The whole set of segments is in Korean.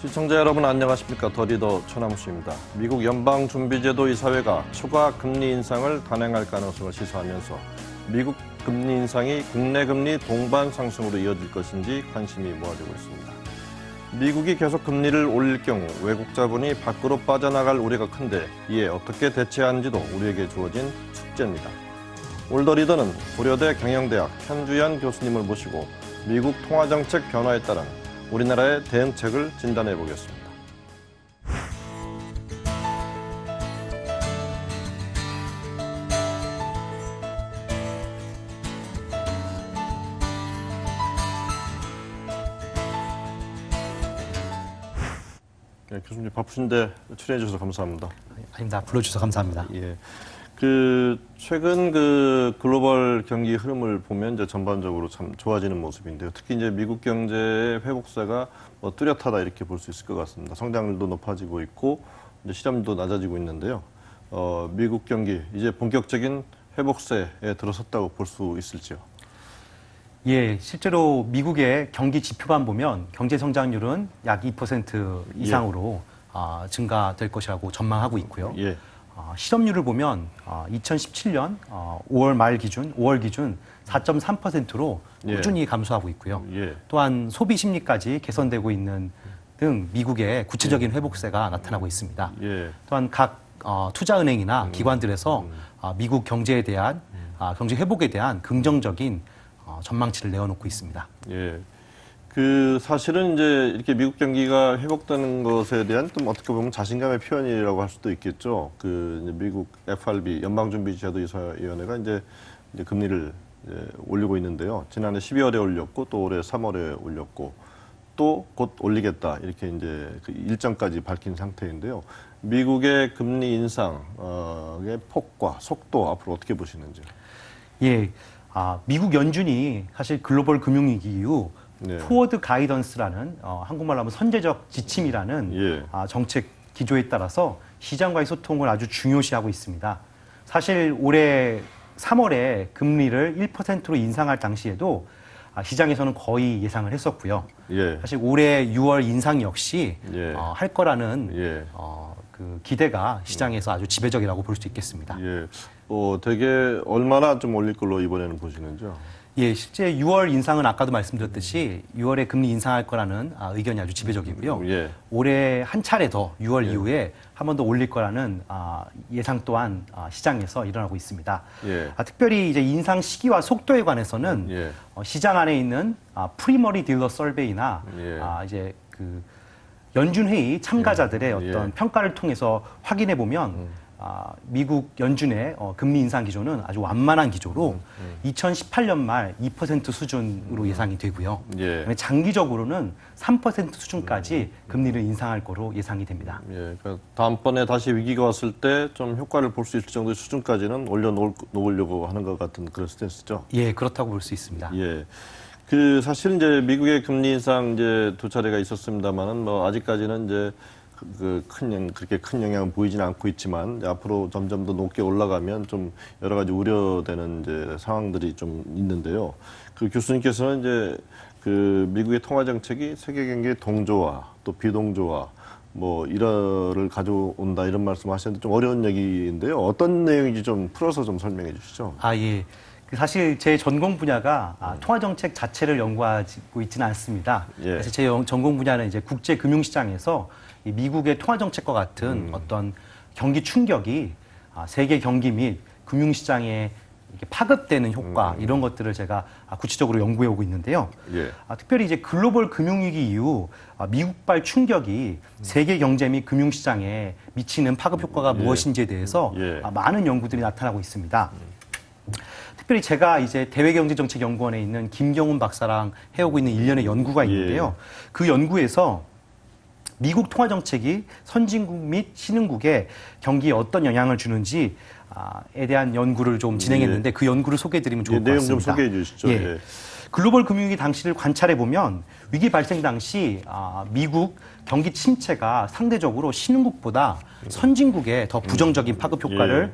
시청자 여러분 안녕하십니까. 더리더 최남수입니다. 미국 연방준비제도 이사회가 추가 금리 인상을 단행할 가능성을 시사하면서 미국 금리 인상이 국내 금리 동반 상승으로 이어질 것인지 관심이 모아지고 있습니다. 미국이 계속 금리를 올릴 경우 외국 자본이 밖으로 빠져나갈 우려가 큰데 이에 어떻게 대처하는지도 우리에게 주어진 숙제입니다. 오늘 더리더는 고려대 경영대학 현주연 교수님을 모시고 미국 통화정책 변화에 따른 우리나라의 대응책을 진단해 보겠습니다. 네, 교수님 바쁘신데 출연해 주셔서 감사합니다. 아닙니다. 불러주셔서 감사합니다. 예. 최근 글로벌 경기 흐름을 보면 이제 전반적으로 참 좋아지는 모습인데요. 특히 이제 미국 경제의 회복세가 뚜렷하다 이렇게 볼 수 있을 것 같습니다. 성장률도 높아지고 있고 이제 실업률도 낮아지고 있는데요. 미국 경기 이제 본격적인 회복세에 들어섰다고 볼 수 있을지요? 예, 실제로 미국의 경기 지표만 보면 경제 성장률은 약 2% 이상으로 증가될 것이라고 전망하고 있고요. 예. 실업률을 보면 2017년 5월 기준 4.3%로 꾸준히 감소하고 있고요. 예. 또한 소비 심리까지 개선되고 있는 등 미국의 구체적인 회복세가 나타나고 있습니다. 예. 또한 각 투자은행이나 기관들에서 미국 경제에 대한 경제 회복에 대한 긍정적인 전망치를 내어놓고 있습니다. 예. 사실은 이제 이렇게 미국 경기가 회복되는 것에 대한 좀 어떻게 보면 자신감의 표현이라고 할 수도 있겠죠. 이제 미국 FRB 연방준비제도이사위원회가 이제 금리를 올리고 있는데요. 지난해 12월에 올렸고 또 올해 3월에 올렸고 또 곧 올리겠다 이렇게 이제 그 일정까지 밝힌 상태인데요. 미국의 금리 인상의 폭과 속도 앞으로 어떻게 보시는지요? 예. 미국 연준이 사실 글로벌 금융위기 이후 포워드 가이던스라는 한국말로 하면 선제적 지침이라는 정책 기조에 따라서 시장과의 소통을 아주 중요시하고 있습니다. 사실 올해 3월에 금리를 1%로 인상할 당시에도 시장에서는 거의 예상을 했었고요. 사실 올해 6월 인상 역시 할 거라는 그 기대가 시장에서 아주 지배적이라고 볼 수 있겠습니다. 되게 얼마나 좀 올릴 걸로 이번에는 보시는지요? 예, 실제 6월 인상은 아까도 말씀드렸듯이 6월에 금리 인상할 거라는 의견이 아주 지배적이고요. 올해 한 차례 더 6월 이후에 한 번 더 올릴 거라는 예상 또한 시장에서 일어나고 있습니다. 특별히 이제 인상 시기와 속도에 관해서는 시장 안에 있는 프리머리 딜러 설베이나 이제 그 연준 회의 참가자들의 어떤 평가를 통해서 확인해 보면 미국 연준의 금리 인상 기조는 아주 완만한 기조로 2018년 말 2% 수준으로 예상이 되고요. 장기적으로는 3% 수준까지 금리를 인상할 거로 예상이 됩니다. 그러니까 다음번에 다시 위기가 왔을 때 좀 효과를 볼 수 있을 정도의 수준까지는 올려놓으려고 하는 것 같은 그런 스탠스죠? 예, 그렇다고 볼 수 있습니다. 사실 이제 미국의 금리 인상 이제 두 차례가 있었습니다만은 아직까지는 이제 그렇게 큰 영향은 보이지는 않고 있지만 앞으로 점점 더 높게 올라가면 좀 여러 가지 우려되는 이제 상황들이 좀 있는데요. 교수님께서는 이제 미국의 통화 정책이 세계 경기의 동조화 또 비동조화 이러를 가져온다 이런 말씀하셨는데 좀 어려운 얘기인데요. 어떤 내용인지 좀 풀어서 좀 설명해 주시죠. 예. 사실 제 전공 분야가 통화 정책 자체를 연구하고 있지는 않습니다. 사실 제 전공 분야는 이제 국제 금융 시장에서 미국의 통화 정책과 같은 어떤 경기 충격이 세계 경기 및 금융 시장에 파급되는 효과 이런 것들을 제가 구체적으로 연구해 오고 있는데요. 특별히 이제 글로벌 금융위기 이후 미국발 충격이 세계 경제 및 금융 시장에 미치는 파급 효과가 무엇인지에 대해서 많은 연구들이 나타나고 있습니다. 특별히 제가 이제 대외경제정책연구원에 있는 김경훈 박사랑 해오고 있는 일련의 연구가 있는데요. 그 연구에서 미국 통화 정책이 선진국 및 신흥국의 경기에 어떤 영향을 주는지에 대한 연구를 좀 진행했는데 그 연구를 소개해드리면 좋을 것 같습니다. 내용 좀 소개해 주시죠. 글로벌 금융위기 당시를 관찰해 보면 위기 발생 당시 미국 경기 침체가 상대적으로 신흥국보다 선진국에 더 부정적인 파급 효과를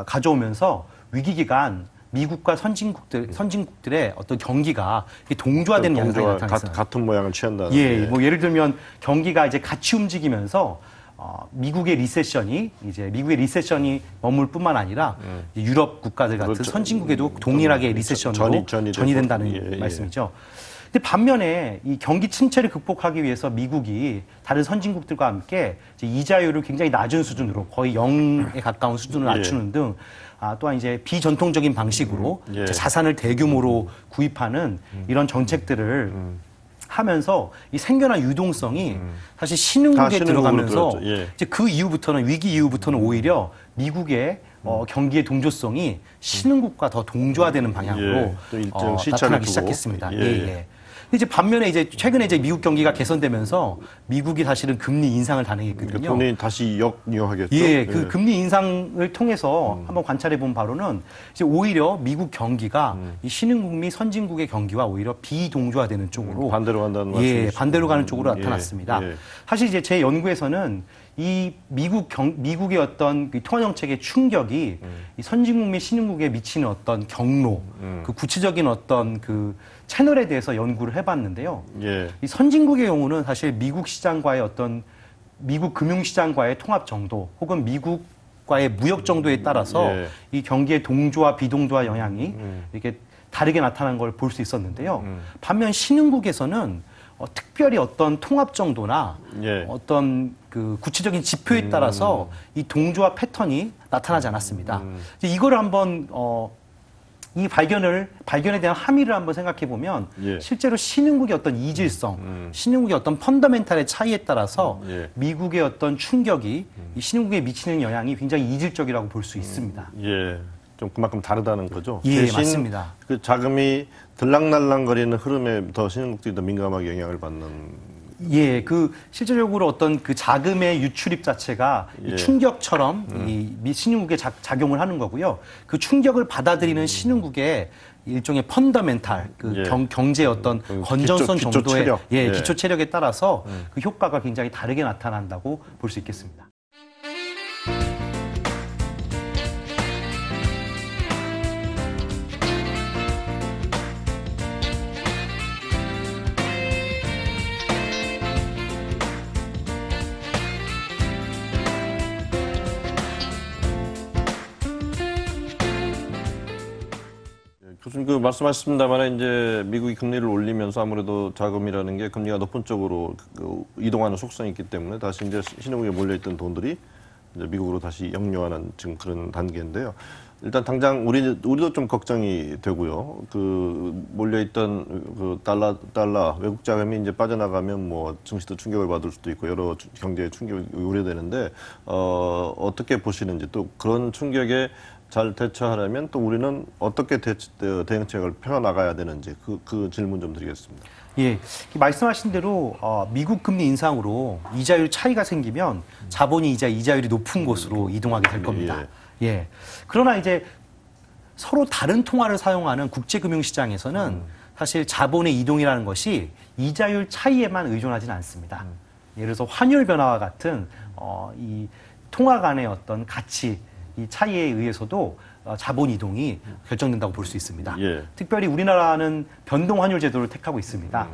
가져오면서 위기 기간 미국과 선진국들의 어떤 경기가 동조화되는 양상이 나타났어요. 같은 모양을 취한다. 예, 뭐 예를 들면 경기가 이제 같이 움직이면서 미국의 리세션이 머물 뿐만 아니라 유럽 국가들 같은 그렇죠. 선진국에도 동일하게 리세션으로 전이 된다는 말씀이죠. 근데 반면에 이 경기 침체를 극복하기 위해서 미국이 다른 선진국들과 함께 이제 이자율을 굉장히 낮은 수준으로 거의 0에 가까운 수준을 낮추는 등 또한 이제 비전통적인 방식으로 자산을 대규모로 구입하는 이런 정책들을 하면서 이 생겨난 유동성이 사실 신흥국에 들어가면서 이제 그 이후부터는 위기 이후부터는 오히려 미국의 경기의 동조성이 신흥국과 더 동조화되는 방향으로 나타나기 시작했습니다. 이제 반면에 이제 최근에 이제 미국 경기가 개선되면서 미국이 사실은 금리 인상을 단행했거든요. 그러니까 돈이 다시 역류하겠죠. 그 금리 인상을 통해서 한번 관찰해 본 바로는 이제 오히려 미국 경기가 이 신흥국 미 선진국의 경기와 오히려 비동조화되는 쪽으로 반대로 간다는 말씀이시죠. 반대로 가는 쪽으로 나타났습니다. 사실 이제 제 연구에서는 이 미국의 어떤 통화 정책의 충격이 이 선진국 및 신흥국에 미치는 어떤 경로, 그 구체적인 어떤 그 채널에 대해서 연구를 해봤는데요. 이 선진국의 경우는 사실 미국 시장과의 어떤 미국 금융시장과의 통합 정도, 혹은 미국과의 무역 정도에 따라서 이 경기의 동조와 비동조화 영향이 이렇게 다르게 나타난 걸 볼 수 있었는데요. 반면 신흥국에서는 특별히 어떤 통합 정도나 어떤 그 구체적인 지표에 따라서 이 동조화 패턴이 나타나지 않았습니다. 이거를 한번 이 발견에 대한 함의를 한번 생각해 보면 실제로 신흥국의 어떤 이질성, 신흥국의 어떤 펀더멘탈의 차이에 따라서 미국의 어떤 충격이 이 신흥국에 미치는 영향이 굉장히 이질적이라고 볼 수 있습니다. 좀 그만큼 다르다는 거죠. 대신 맞습니다. 그 자금이 들락날락거리는 흐름에 더 신흥국들이 더 민감하게 영향을 받는. 그 실질적으로 어떤 그 자금의 유출입 자체가 이 충격처럼 이 신흥국에 작용을 하는 거고요. 그 충격을 받아들이는 신흥국의 일종의 펀더멘탈, 경제의 어떤 건전성 정도의 기초 체력에 따라서 그 효과가 굉장히 다르게 나타난다고 볼 수 있겠습니다. 교수님 그 말씀하셨습니다만 이제 미국이 금리를 올리면서 아무래도 자금이라는 게 금리가 높은 쪽으로 이동하는 속성이 있기 때문에 다시 이제 신흥국에 몰려있던 돈들이 이제 미국으로 다시 역류하는 지금 그런 단계인데요. 일단 당장 우리도 좀 걱정이 되고요. 그 몰려있던 그 달러 외국 자금이 이제 빠져나가면 뭐 증시도 충격을 받을 수도 있고 여러 경제에 충격이 우려되는데 어떻게 보시는지, 또 그런 충격에 잘 대처하려면 또 우리는 어떻게 대응책을 펴나가야 되는지 그 질문 좀 드리겠습니다. 말씀하신 대로 미국 금리 인상으로 이자율 차이가 생기면 자본이 이자율이 높은 곳으로 이동하게 될 겁니다. 그러나 이제 서로 다른 통화를 사용하는 국제금융시장에서는 사실 자본의 이동이라는 것이 이자율 차이에만 의존하지는 않습니다. 예를 들어서 환율 변화와 같은 이 통화 간의 어떤 가치, 이 차이에 의해서도 자본 이동이 결정된다고 볼 수 있습니다. 특별히 우리나라는 변동 환율 제도를 택하고 있습니다.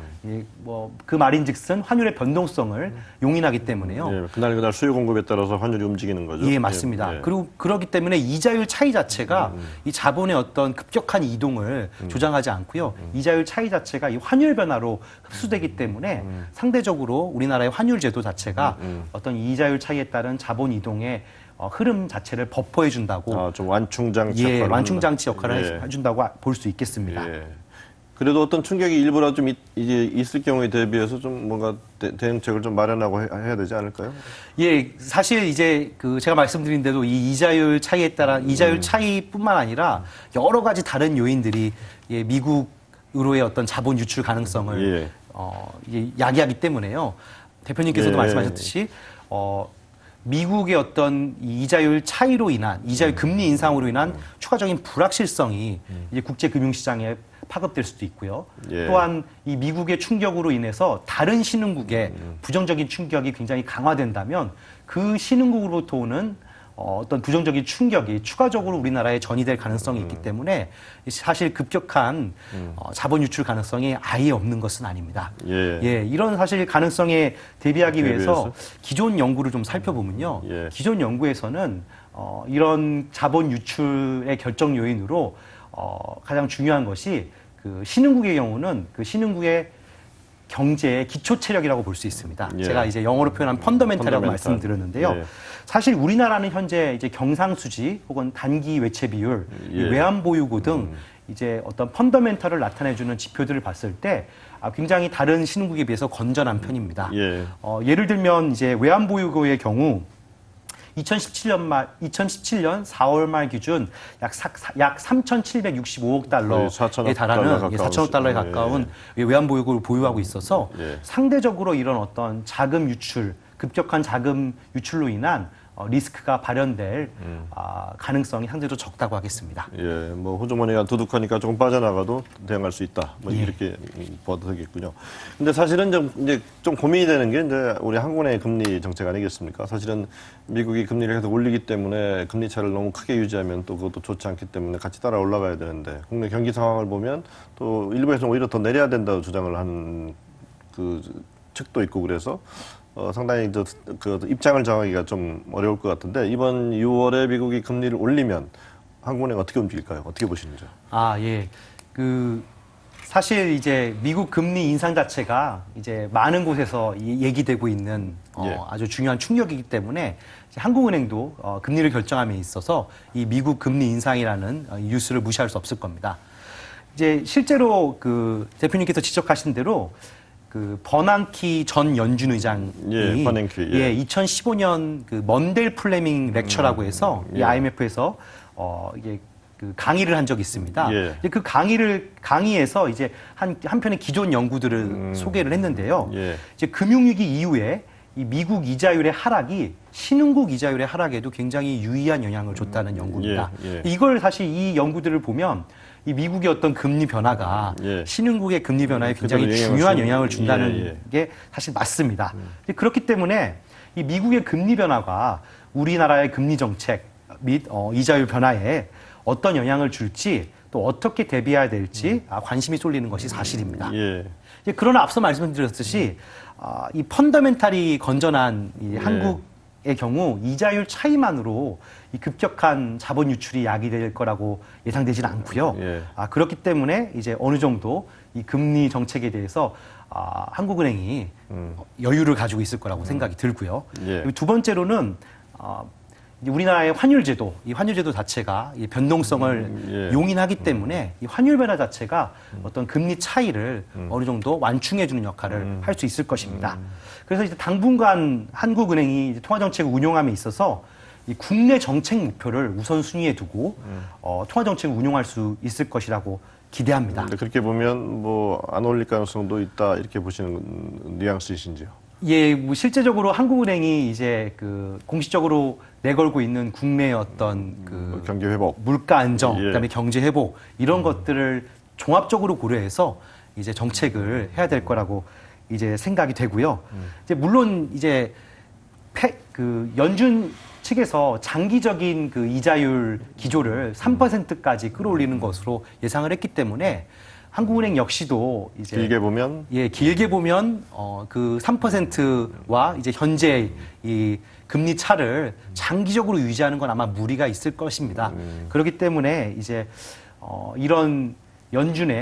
그 말인즉슨 환율의 변동성을 용인하기 때문에요. 그날 수요 공급에 따라서 환율이 움직이는 거죠. 맞습니다. 그리고 그렇기 때문에 이자율 차이 자체가 이 자본의 어떤 급격한 이동을 조장하지 않고요. 이자율 차이 자체가 이 환율 변화로 흡수되기 때문에 상대적으로 우리나라의 환율 제도 자체가 어떤 이자율 차이에 따른 자본 이동의 흐름 자체를 버퍼해 준다고. 좀 완충장치 역할을 해준다고 볼 수 있겠습니다. 그래도 어떤 충격이 일부라도 좀 이제 있을 경우에 대비해서 좀 뭔가 대응책을 좀 마련하고 해야 되지 않을까요? 사실 이제 제가 말씀드린 대로 이 이자율 차이에 따라 이자율 차이뿐만 아니라 여러 가지 다른 요인들이 미국으로의 어떤 자본 유출 가능성을 야기하기 때문에요. 대표님께서도 말씀하셨듯이 미국의 어떤 이자율 차이로 인한 이자율 금리 인상으로 인한 추가적인 불확실성이 이제 국제 금융시장에 파급될 수도 있고요. 또한 이 미국의 충격으로 인해서 다른 신흥국의 부정적인 충격이 굉장히 강화된다면 그 신흥국으로부터 오는 어떤 부정적인 충격이 추가적으로 우리나라에 전이될 가능성이 있기 때문에 사실 급격한 자본 유출 가능성이 아예 없는 것은 아닙니다. 예, 이런 사실 가능성에 대비하기 위해서 기존 연구를 좀 살펴보면요. 기존 연구에서는 이런 자본 유출의 결정 요인으로 가장 중요한 것이 그 신흥국의 경우는 그 신흥국의 경제의 기초 체력이라고 볼 수 있습니다. 제가 이제 영어로 표현한 펀더멘탈이라고 말씀드렸는데요. 사실 우리나라는 현재 이제 경상수지 혹은 단기 외채 비율, 외환 보유고 등 이제 어떤 펀더멘탈을 나타내주는 지표들을 봤을 때 굉장히 다른 신흥국에 비해서 건전한 편입니다. 예를 들면 이제 외환 보유고의 경우 2017년 4월 말 기준 약 3,765억 달러에 달하는 4천억 달러에 가까운 외환 보유고를 보유하고 있어서 상대적으로 이런 어떤 자금 유출, 급격한 자금 유출로 인한 리스크가 발현될 가능성이 상대적으로 적다고 하겠습니다. 뭐 호주머니가 두둑하니까 조금 빠져나가도 대응할 수 있다. 뭐 이렇게 봐도 되겠군요. 근데 사실은 이제 좀 고민이 되는 게 이제 우리 한국의 금리 정책 아니겠습니까? 사실은 미국이 금리를 계속 올리기 때문에 금리 차를 너무 크게 유지하면 또 그것도 좋지 않기 때문에 같이 따라 올라가야 되는데 국내 경기 상황을 보면 또 일부에서는 오히려 더 내려야 된다고 주장을 하는 그 측도 있고 그래서 상당히 그 입장을 정하기가 좀 어려울 것 같은데 이번 6월에 미국이 금리를 올리면 한국은행 어떻게 움직일까요? 어떻게 보시는지요? 예. 사실 이제 미국 금리 인상 자체가 이제 많은 곳에서 얘기되고 있는 아주 중요한 충격이기 때문에 한국은행도 금리를 결정함에 있어서 이 미국 금리 인상이라는 뉴스를 무시할 수 없을 겁니다. 이제 실제로 그 대표님께서 지적하신 대로 그 버낭키 전 연준 의장이 2015년 그 먼델 플레밍 렉처라고 해서 이 IMF에서 이게 그 강의를 한 적이 있습니다. 그 강의에서 이제 한편의 기존 연구들을 소개를 했는데요. 이제 금융위기 이후에 이 미국 이자율의 하락이 신흥국 이자율의 하락에도 굉장히 유의한 영향을 줬다는 연구입니다. 이걸 사실 이 연구들을 보면 이 미국의 어떤 금리 변화가 신흥국의 금리 변화에 굉장히 중요한 영향을 준다는 게 사실 맞습니다. 그렇기 때문에 이 미국의 금리 변화가 우리나라의 금리 정책 및 이자율 변화에 어떤 영향을 줄지 또 어떻게 대비해야 될지 관심이 쏠리는 것이 사실입니다. 그러나 앞서 말씀드렸듯이 이 펀더멘탈이 건전한 이 한국의 경우 이자율 차이만으로 이 급격한 자본 유출이 야기될 거라고 예상되지는 않고요. 그렇기 때문에 이제 어느 정도 이 금리 정책에 대해서 한국은행이 여유를 가지고 있을 거라고 생각이 들고요. 두 번째로는 우리나라의 환율제도, 이 환율제도 자체가 이 변동성을 용인하기 때문에 이 환율 변화 자체가 어떤 금리 차이를 어느 정도 완충해주는 역할을 할 수 있을 것입니다. 그래서 이제 당분간 한국은행이 통화정책을 운용함에 있어서 이 국내 정책 목표를 우선순위에 두고 통화정책을 운용할 수 있을 것이라고 기대합니다. 그렇게 보면 뭐 안 올릴 가능성도 있다 이렇게 보시는 뉘앙스이신지요? 뭐 실제적으로 한국은행이 이제 그 공식적으로 내걸고 있는 국내의 어떤 그 경기 회복, 물가 안정, 그다음에 경제 회복 이런 것들을 종합적으로 고려해서 이제 정책을 해야 될 거라고 이제 생각이 되고요. 이제 물론 이제 그 연준 측에서 장기적인 그 이자율 기조를 3%까지 끌어올리는 것으로 예상을 했기 때문에 한국은행 역시도 이제 길게 보면 그 3%와 이제 현재 이 금리 차를 장기적으로 유지하는 건 아마 무리가 있을 것입니다. 그렇기 때문에 이제 이런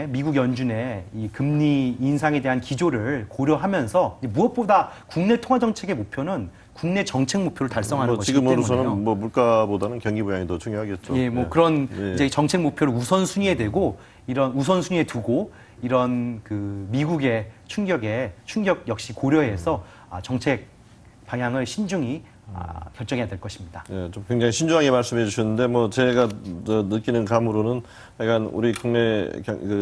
미국 연준의 이 금리 인상에 대한 기조를 고려하면서 무엇보다 국내 통화 정책의 목표는 국내 정책 목표를 달성하는 것이기 때문에요. 지금으로서는 뭐 물가보다는 경기 부양이 더 중요하겠죠. 그런 이제 정책 목표를 우선순위에 두고 이런 그 미국의 충격 역시 고려해서 정책 방향을 신중히 결정해야 될 것입니다. 좀 굉장히 신중하게 말씀해 주셨는데 뭐 제가 느끼는 감으로는 약간 우리 국내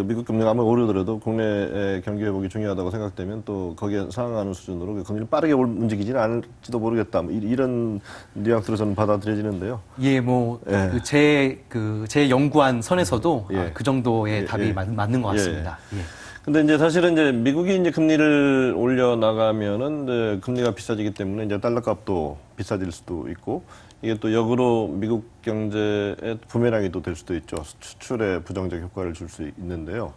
미국 금리가 아무리 오르더라도 국내의 경기 회복이 중요하다고 생각되면 또 거기에 상응하는 수준으로 금리를 빠르게 움직이지는 않을지도 모르겠다. 뭐 이런 뉘앙스로 저는 받아들여지는데요. 제 연구한 선에서도 그 정도의 답이 맞는 것 같습니다. 근데 이제 사실은 이제 미국이 이제 금리를 올려 나가면은 이제 금리가 비싸지기 때문에 이제 달러 값도 비싸질 수도 있고 이게 또 역으로 미국 경제의 부메랑이 또 될 수도 있죠. 수출에 부정적 효과를 줄 수 있는데요.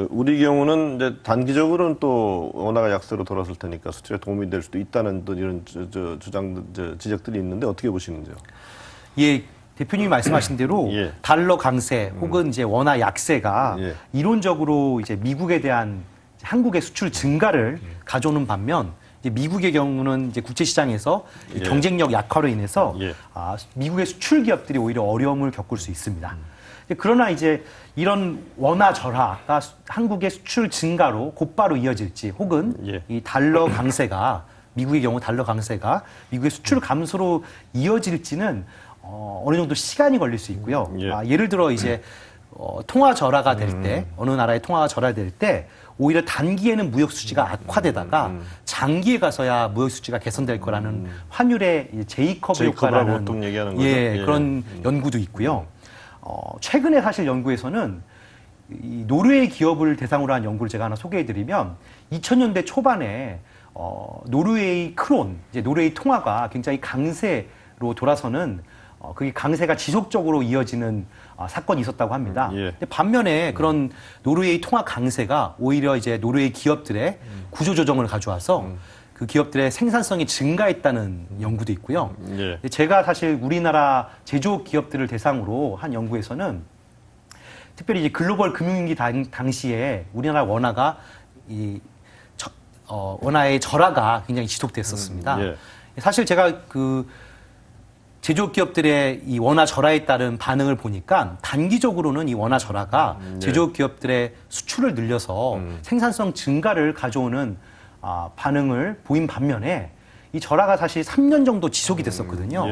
우리 경우는 이제 단기적으로는 또 원화가 약세로 돌아설 테니까 수출에 도움이 될 수도 있다는 또 이런 지적들이 있는데 어떻게 보시는지요? 예, 대표님이 말씀하신 대로 예. 달러 강세 혹은 이제 원화 약세가 예. 이론적으로 이제 미국에 대한 한국의 수출 증가를 가져오는 반면 이제 미국의 경우는 이제 국제 시장에서 예. 경쟁력 약화로 인해서 예. 미국의 수출 기업들이 오히려 어려움을 겪을 수 있습니다. 그러나 이제 이런 원화 절하가 한국의 수출 증가로 곧바로 이어질지 혹은 예. 이 달러 강세가 미국의 경우 달러 강세가 미국의 수출 감소로 이어질지는 어느 정도 시간이 걸릴 수 있고요. 예. 예를 들어 이제 통화 절하가 될 때 어느 나라의 통화가 절하될 때 오히려 단기에는 무역 수지가 악화되다가 장기에 가서야 무역 수지가 개선될 거라는 환율의 제이커브 효과라는 보통 얘기하는 거죠. 그런 연구도 있고요. 최근에 사실 연구에서는 이 노르웨이 기업을 대상으로 한 연구를 제가 하나 소개해드리면 2000년대 초반에 노르웨이 크론, 이제 노르웨이 통화가 굉장히 강세로 돌아서는 그게 강세가 지속적으로 이어지는 사건이 있었다고 합니다. 예. 근데 반면에 그런 노르웨이 통화 강세가 오히려 이제 노르웨이 기업들의 구조조정을 가져와서 그 기업들의 생산성이 증가했다는 연구도 있고요. 예. 제가 사실 우리나라 제조업 기업들을 대상으로 한 연구에서는 특별히 이제 글로벌 금융위기 당시에 우리나라 원화가 원화의 절하가 굉장히 지속됐었습니다. 예. 사실 제가 제조업 기업들의 이 원화 절하에 따른 반응을 보니까 단기적으로는 이 원화 절하가 제조업 기업들의 수출을 늘려서 생산성 증가를 가져오는 반응을 보인 반면에 이 절하가 사실 3년 정도 지속이 됐었거든요.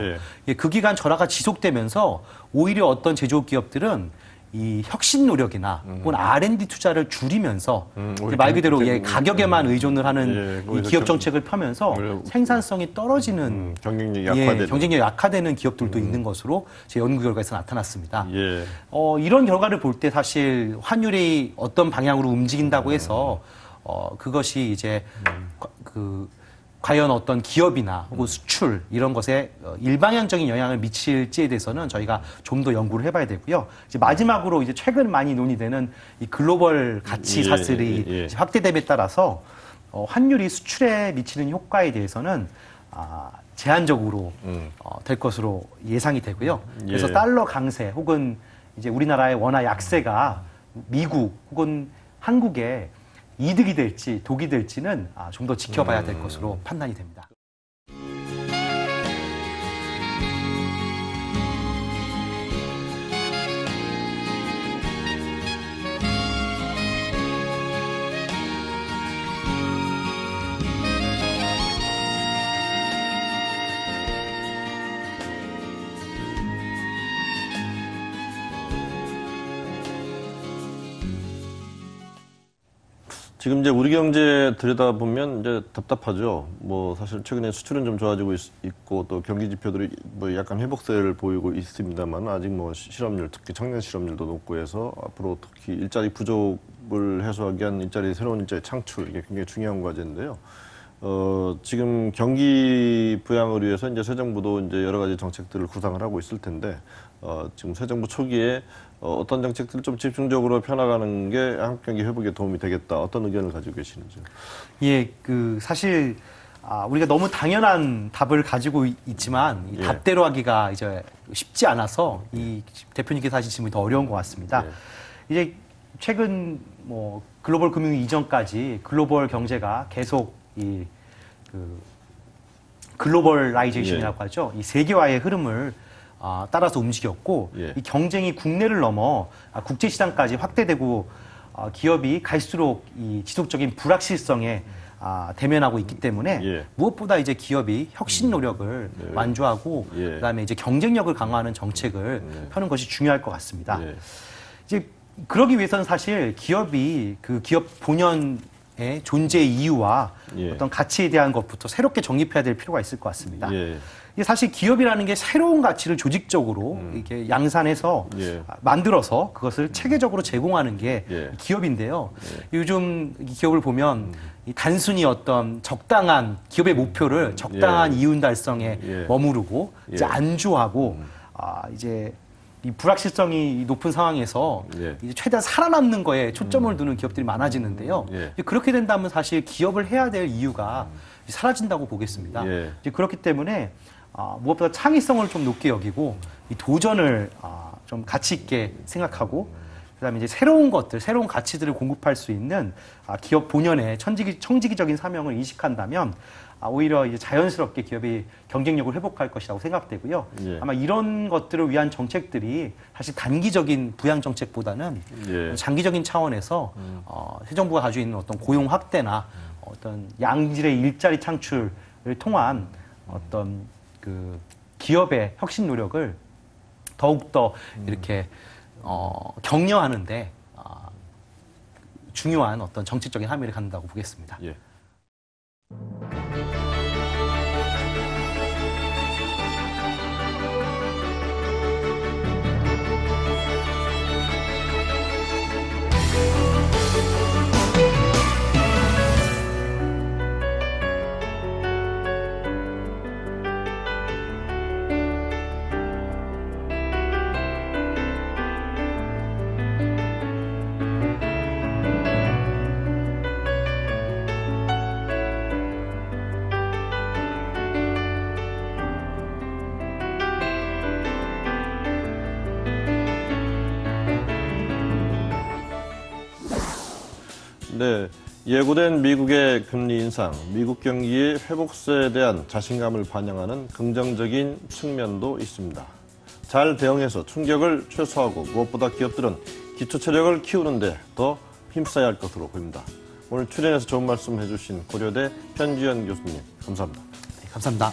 그 기간 절하가 지속되면서 오히려 어떤 제조업 기업들은 이 혁신 노력이나 혹은 R&D 투자를 줄이면서 말 그대로 가격에만 의존을 하는 이 기업 정책을 펴면서 생산성이 떨어지는 경쟁력이 약화되는 기업들도 있는 것으로 제 연구 결과에서 나타났습니다. 이런 결과를 볼 때 사실 환율이 어떤 방향으로 움직인다고 해서 그것이 이제 과연 어떤 기업이나 혹은 수출 이런 것에 일방향적인 영향을 미칠지에 대해서는 저희가 좀 더 연구를 해봐야 되고요. 이제 마지막으로 이제 최근 많이 논의되는 이 글로벌 가치 사슬이 확대됨에 따라서 환율이 수출에 미치는 효과에 대해서는 제한적으로 될 것으로 예상이 되고요. 그래서 달러 강세 혹은 이제 우리나라의 원화 약세가 미국 혹은 한국에 이득이 될지 독이 될지는 좀 더 지켜봐야 될 것으로 판단이 됩니다. 지금 이제 우리 경제 들여다보면 이제 답답하죠. 뭐 사실 최근에 수출은 좀 좋아지고 있고 또 경기 지표들이 뭐 약간 회복세를 보이고 있습니다만 아직 뭐 실업률, 특히 청년 실업률도 높고 해서 앞으로 특히 일자리 부족을 해소하기 위한 새로운 일자리 창출, 이게 굉장히 중요한 과제인데요. 지금 경기 부양을 위해서 이제 새 정부도 이제 여러 가지 정책들을 구상을 하고 있을 텐데, 지금 새 정부 초기에 어떤 정책들을 좀 집중적으로 펴나가는 게 한국 경기 회복에 도움이 되겠다. 어떤 의견을 가지고 계시는지요? 예, 사실 우리가 너무 당연한 답을 가지고 있지만 이 답대로 하기가 이제 쉽지 않아서 이 대표님께서 하신 질문이 더 어려운 것 같습니다. 이제 최근 뭐 글로벌 금융위 이전까지 글로벌 경제가 계속 글로벌라이제이션이라고 하죠. 이 세계화의 흐름을 따라서 움직였고 이 경쟁이 국내를 넘어 국제시장까지 확대되고 기업이 갈수록 이 지속적인 불확실성에 대면하고 있기 때문에 무엇보다 이제 기업이 혁신 노력을 완주하고 그다음에 이제 경쟁력을 강화하는 정책을 펴는 것이 중요할 것 같습니다. 이제 그러기 위해서는 사실 기업이 그 기업 본연의 존재의 이유와 예. 어떤 가치에 대한 것부터 새롭게 정립해야 될 필요가 있을 것 같습니다. 예. 이게 사실 기업이라는 게 새로운 가치를 조직적으로 이렇게 양산해서 예. 만들어서 그것을 체계적으로 제공하는 게 예. 기업인데요. 요즘 이 기업을 보면 이 단순히 어떤 적당한 기업의 목표를 적당한 이윤 달성에 예. 머무르고 이제 예. 안주하고 이제 이 불확실성이 높은 상황에서 예. 이제 최대한 살아남는 거에 초점을 두는 기업들이 많아지는데요. 예. 그렇게 된다면 사실 기업을 해야 될 이유가 사라진다고 보겠습니다. 예. 이제 그렇기 때문에 무엇보다 창의성을 좀 높게 여기고 이 도전을 좀 가치 있게 생각하고 그다음에 이제 새로운 것들, 새로운 가치들을 공급할 수 있는 기업 본연의 청지기적인 사명을 인식한다면 오히려 이제 자연스럽게 기업이 경쟁력을 회복할 것이라고 생각되고요. 예. 아마 이런 것들을 위한 정책들이 사실 단기적인 부양 정책보다는 예. 장기적인 차원에서 새 정부가 가지고 있는 어떤 고용 확대나 어떤 양질의 일자리 창출을 통한 어떤 그 기업의 혁신 노력을 더욱더 이렇게 격려하는데 중요한 어떤 정책적인 함의를 갖는다고 보겠습니다. 예. 네, 예고된 미국의 금리 인상, 미국 경기의 회복세에 대한 자신감을 반영하는 긍정적인 측면도 있습니다. 잘 대응해서 충격을 최소화하고 무엇보다 기업들은 기초 체력을 키우는 데 더 힘써야 할 것으로 보입니다. 오늘 출연해서 좋은 말씀 해주신 고려대 편지연 교수님, 감사합니다. 네, 감사합니다.